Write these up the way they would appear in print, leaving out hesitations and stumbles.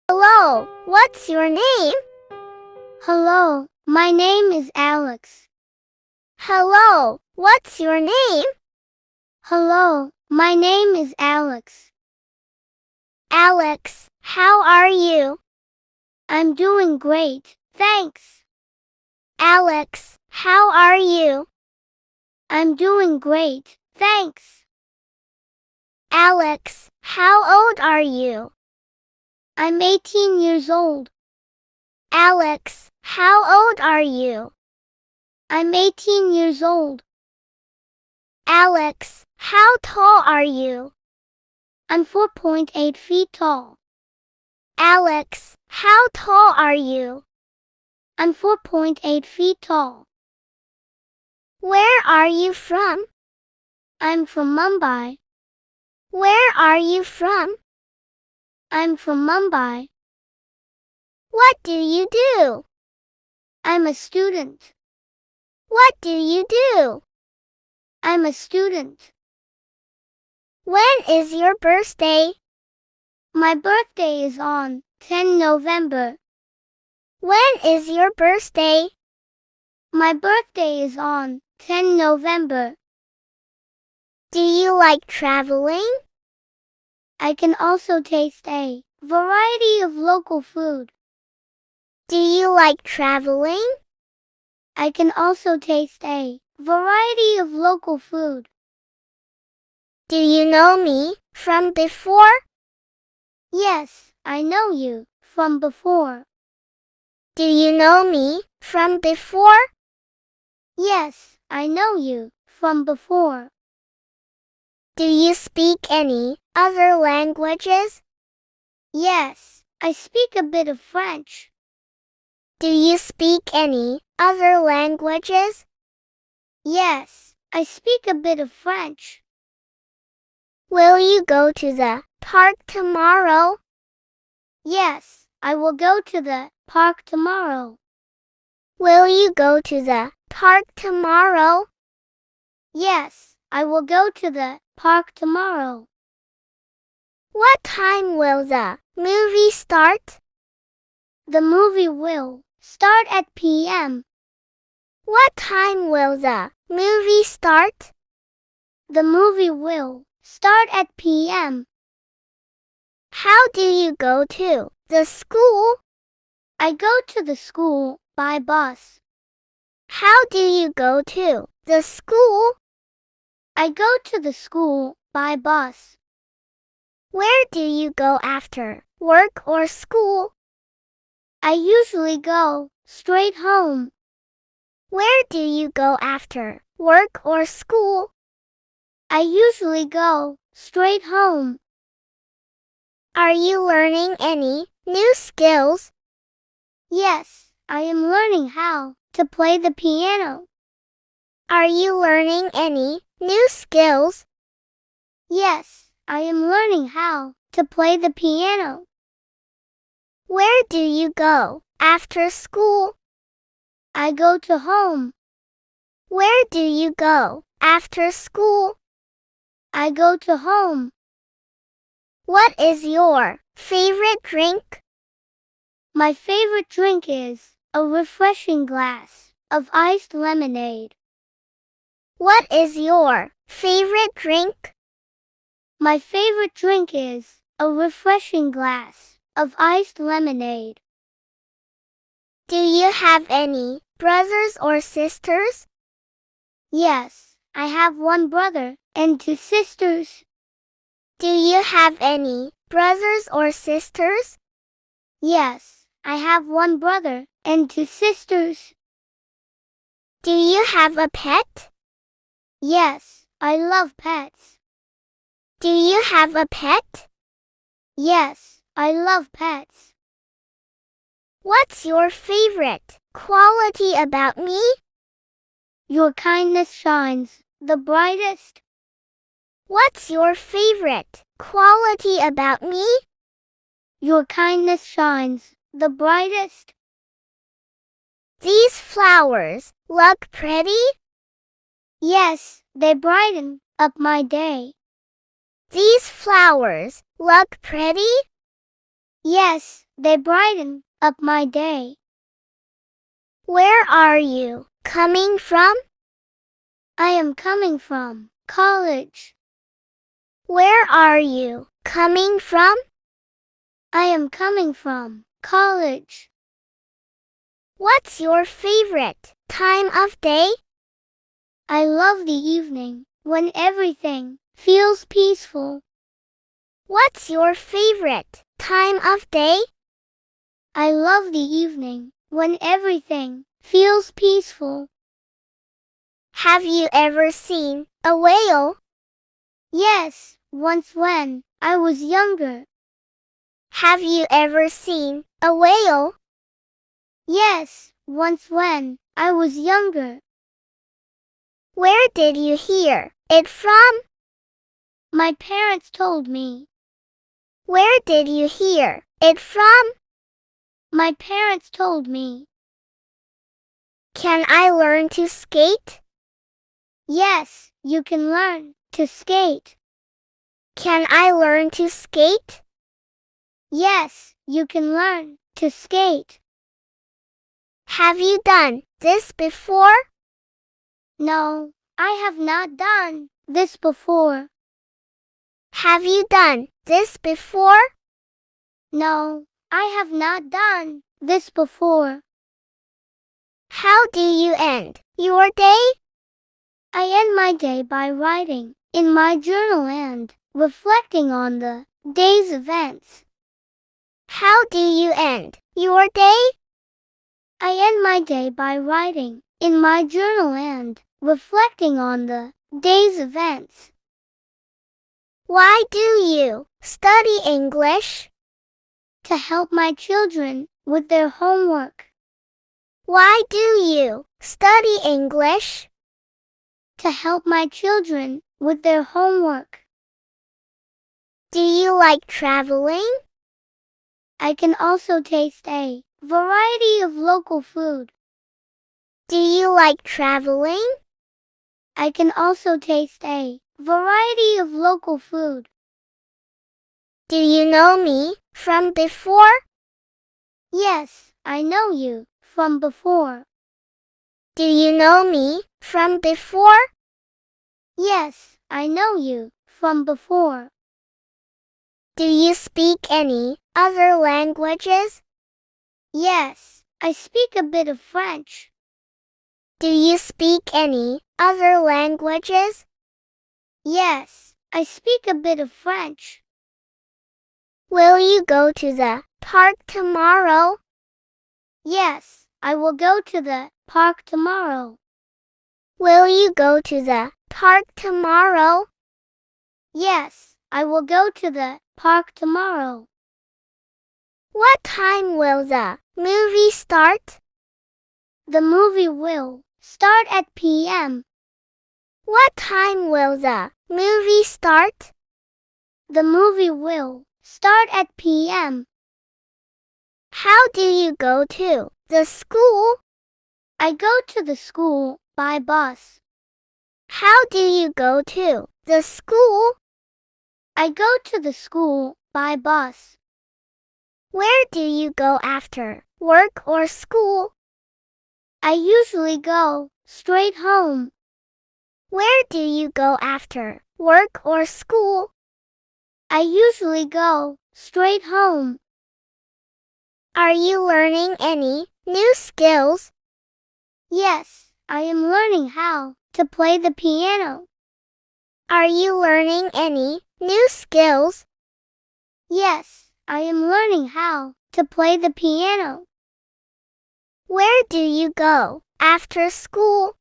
Hello, what's your name? Hello, my name is Alex. Hello, what's your name? Hello, my name is Alex. Alex, how are you? I'm doing great, thanks. Alex, how are you? I'm doing great, thanks. Alex, how old are you? I'm 18 years old. Alex, how old are you? I'm 18 years old. Alex, how tall are you? I'm 4.8 feet tall. Alex, how tall are you? I'm 4.8 feet tall. Where are you from? I'm from Mumbai. Where are you from? I'm from Mumbai. What do you do? I'm a student. What do you do? I'm a student. When is your birthday? My birthday is on 10 November. When is your birthday? My birthday is on 10 November. Do you like traveling? I can also taste a variety of local food. Do you like traveling? I can also taste a variety of local food. Do you know me from before? Yes, I know you from before. Do you know me from before? Yes, I know you from before. Do you speak any other languages? Yes, I speak a bit of French. Do you speak any other languages? Yes, I speak a bit of French. Will you go to the park tomorrow? Yes, I will go to the park tomorrow. Will you go to the park tomorrow? Yes, I will go to the park tomorrow. What time will the movie start? The movie will start at p.m. What time will the movie start? The movie will start at p.m. How do you go to the school? I go to the school by bus. How do you go to the school? I go to the school by bus. Where do you go after work or school? I usually go straight home. Where do you go after work or school? I usually go straight home. Are you learning any new skills? Yes, I am learning how to play the piano. Are you learning any new skills? Yes, I am learning how to play the piano. Where do you go after school? I go to home. Where do you go after school? I go to home. What is your favorite drink? My favorite drink is a refreshing glass of iced lemonade. What is your favorite drink? My favorite drink is a refreshing glass of iced lemonade. Do you have any brothers or sisters? Yes, I have one brother and two sisters. Do you have any brothers or sisters? Yes, I have one brother and two sisters. Do you have a pet? Yes, I love pets. Do you have a pet? Yes, I love pets. What's your favorite quality about me? Your kindness shines the brightest. What's your favorite quality about me? Your kindness shines the brightest. These flowers look pretty? Yes, they brighten up my day. These flowers look pretty? Yes, They brighten up my day. Where are you coming from? I am coming from college. Where are you coming from? I am coming from college. What's your favorite time of day? I love the evening, when everything feels peaceful. What's your favorite time of day? I love the evening, when everything feels peaceful. Have you ever seen a whale? Yes, once when I was younger. Have you ever seen a whale? Yes, once when I was younger. Where did you hear it from? My parents told me. Where did you hear it from? My parents told me. Can I learn to skate? Yes, you can learn to skate. Can I learn to skate? Yes, you can learn to skate. Have you done this before? No, I have not done this before. Have you done this before? No, I have not done this before. How do you end your day? I end my day by writing in my journal and reflecting on the day's events. How do you end your day? I end my day by writing in my journal and reflecting on the day's events. Why do you study English? To help my children with their homework. Why do you study English? To help my children with their homework. Do you like traveling? I can also taste a variety of local food. Do you like traveling? I can also taste a variety of local food. Do you know me from before? Yes, I know you from before. Do you know me from before? Yes, I know you from before. Do you speak any other languages? Yes, I speak a bit of French. Do you speak any other languages? Yes, I speak a bit of French. Will you go to the park tomorrow? Yes, I will go to the park tomorrow. Will you go to the park tomorrow? Yes, I will go to the park tomorrow. What time will the movie start? The movie will start at p.m. What time will the movie start? The movie will start at p.m. How do you go to the school? I go to the school by bus. How do you go to the school? I go to the school by bus. Where do you go after work or school? I usually go straight home. Where do you go after work or school? I usually go straight home. Are you learning any new skills? Yes, I am learning how to play the piano. Are you learning any new skills? Yes, I am learning how to play the piano. Where do you go after school?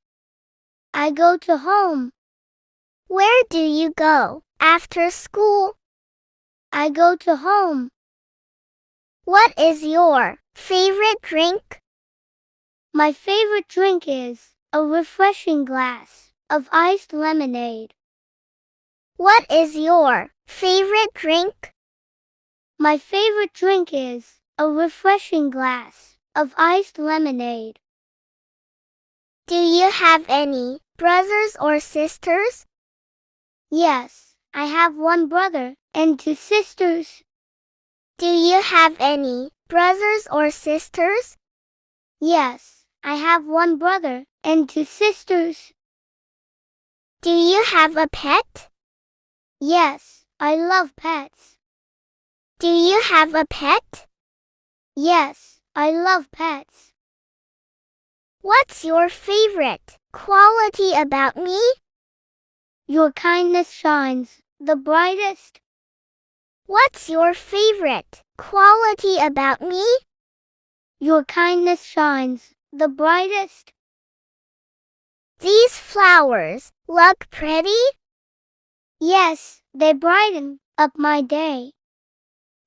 I go to home. Where do you go after school? I go to home. What is your favorite drink? My favorite drink is a refreshing glass of iced lemonade. What is your favorite drink? My favorite drink is a refreshing glass of iced lemonade. Do you have any brothers or sisters? Yes, I have one brother and two sisters. Do you have any brothers or sisters? Yes, I have one brother and two sisters. Do you have a pet? Yes, I love pets. Do you have a pet? Yes, I love pets. What's your favorite quality about me? Your kindness shines the brightest. What's your favorite quality about me? Your kindness shines the brightest. These flowers look pretty? Yes, they brighten up my day.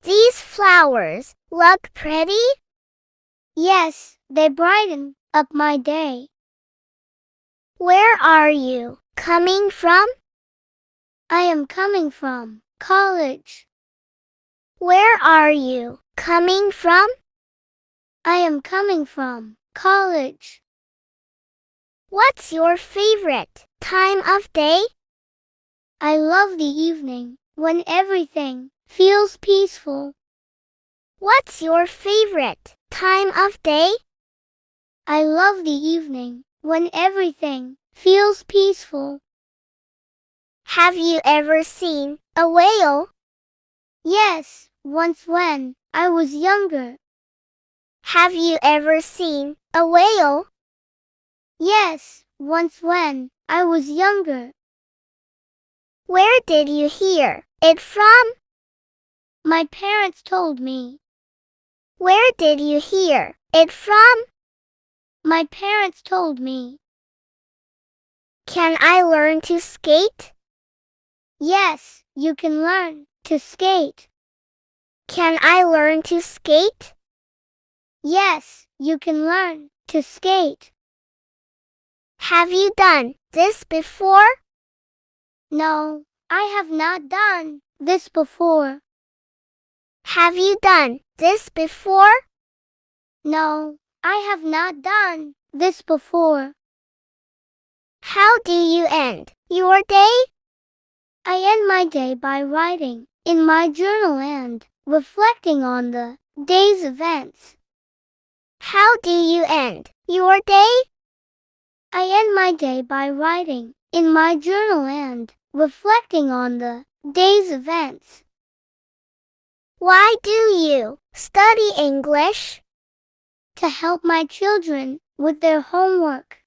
These flowers look pretty? Yes, they brighten up my day. Where are you coming from? I am coming from college. Where are you coming from? I am coming from college. What's your favorite time of day? I love the evening when everything feels peaceful. What's your favorite time of day? I love the evening when everything feels peaceful. Have you ever seen a whale? Yes, once when I was younger. Have you ever seen a whale? Yes, once when I was younger. Where did you hear it from? My parents told me. Where did you hear it from? My parents told me. Can I learn to skate? Yes, you can learn to skate. Can I learn to skate? Yes, you can learn to skate. Have you done this before? No, I have not done this before. Have you done this before? No, I have not done this before. How do you end your day? I end my day by writing in my journal and reflecting on the day's events. How do you end your day? I end my day by writing in my journal and reflecting on the day's events. Why do you study English? To help my children with their homework.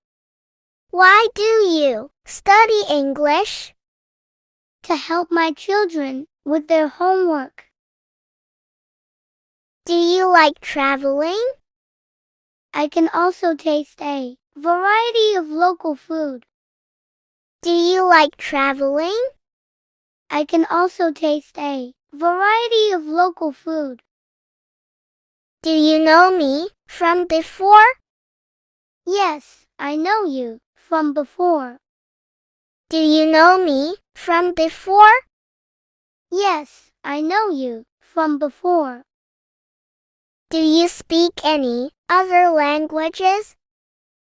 Why do you study English? To help my children with their homework. Do you like traveling? I can also taste a variety of local food. Do you like traveling? I can also taste a variety of local food. Do you know me from before? Yes, I know you from before. Do you know me from before? Yes, I know you from before. Do you speak any other languages?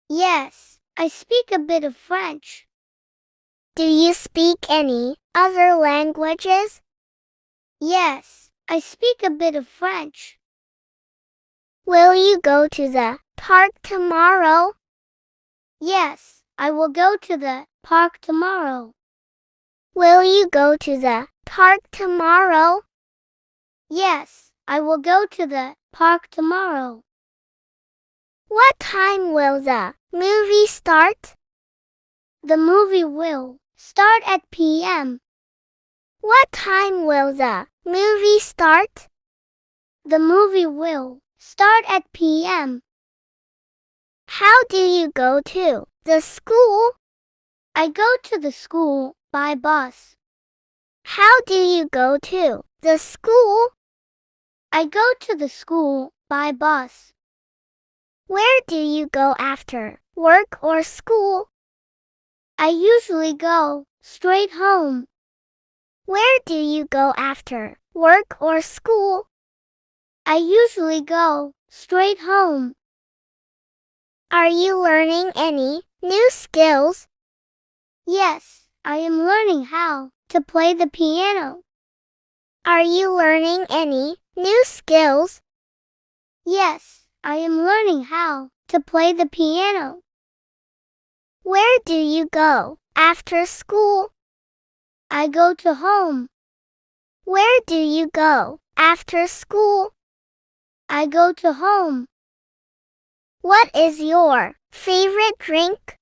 Yes, I speak a bit of French. Do you speak any other languages? Yes, I speak a bit of French. Will you go to the park tomorrow? Yes, I will go to the park tomorrow. Will you go to the park tomorrow? Yes, I will go to the park tomorrow. What time will the movie start? The movie will start at p.m. What time will the movie start? The movie will start at p.m. How do you go to the school? I go to the school by bus. How do you go to the school? I go to the school by bus. Where do you go after work or school? I usually go straight home. Where do you go after work or school? I usually go straight home. Are you learning any new skills? Yes, I am learning how to play the piano. Are you learning any new skills? Yes, I am learning how to play the piano. Where do you go after school? I go to home. Where do you go after school? I go to home. What is your favorite drink?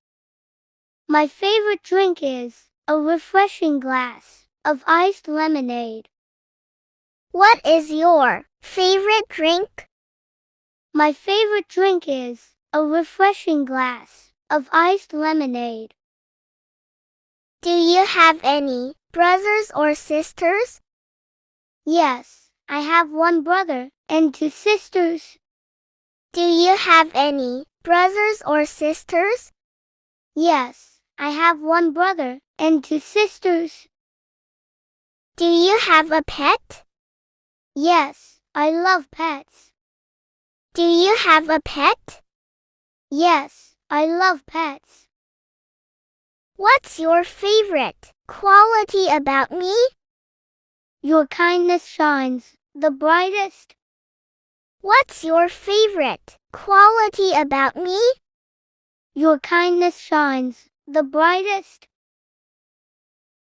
My favorite drink is a refreshing glass of iced lemonade. What is your favorite drink? My favorite drink is a refreshing glass of iced lemonade. Do you have any brothers or sisters? Yes, I have one brother and two sisters. Do you have any brothers or sisters? Yes, I have one brother and two sisters. Do you have a pet? Yes, I love pets. Do you have a pet? Yes, I love pets. What's your favorite quality about me? Your kindness shines the brightest. What's your favorite quality about me? Your kindness shines the brightest.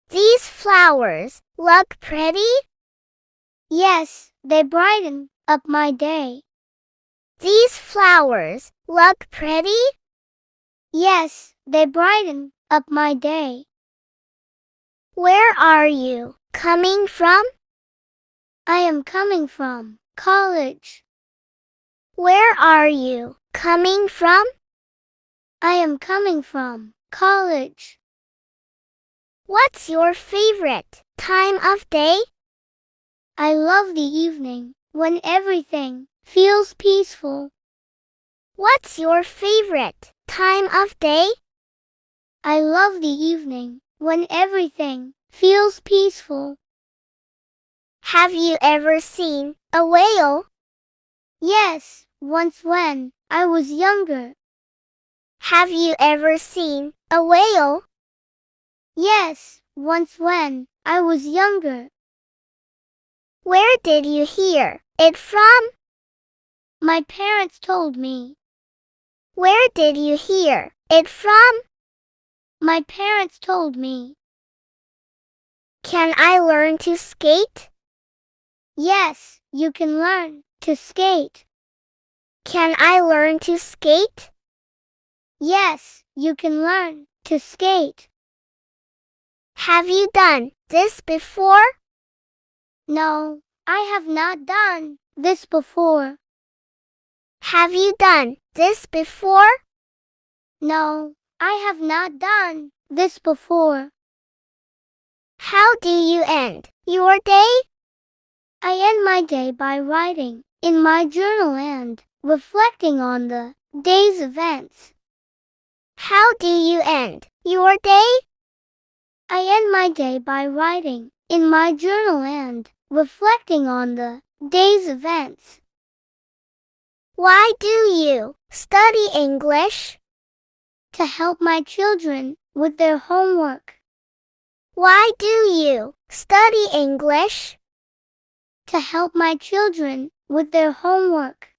These flowers look pretty. Yes, they brighten up my day. These flowers look pretty. Yes, they brighten up my day. Where are you coming from? I am coming from college. Where are you coming from? I am coming from college. What's your favorite time of day? I love the evening when everything feels peaceful. What's your favorite time of day? I love the evening when everything feels peaceful. Have you ever seen a whale? Yes, once when I was younger. Have you ever seen a whale? Yes, once when I was younger. Where did you hear it from? My parents told me. Where did you hear it from? My parents told me. Can I learn to skate? Yes, you can learn to skate. Can I learn to skate? Yes, you can learn to skate. Have you done this before? No, I have not done this before. Have you done this before? No, I have not done this before. How do you end your day? I end my day by writing in my journal and reflecting on the day's events. How do you end your day? I end my day by writing in my journal and reflecting on the day's events. Why do you study English? To help my children with their homework. Why do you study English? To help my children with their homework.